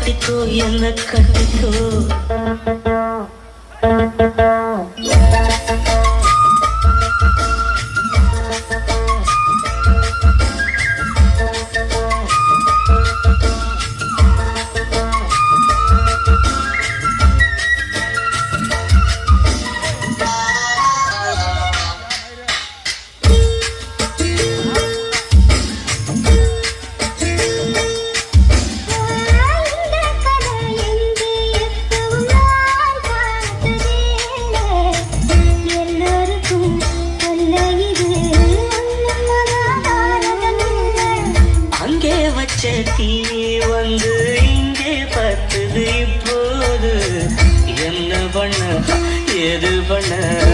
கட்டிக்கோ என்ன கட்டிக்கோ தீ வந்து இங்கே பத்துது இப்போது என்ன பண்ண ஏது பண்ண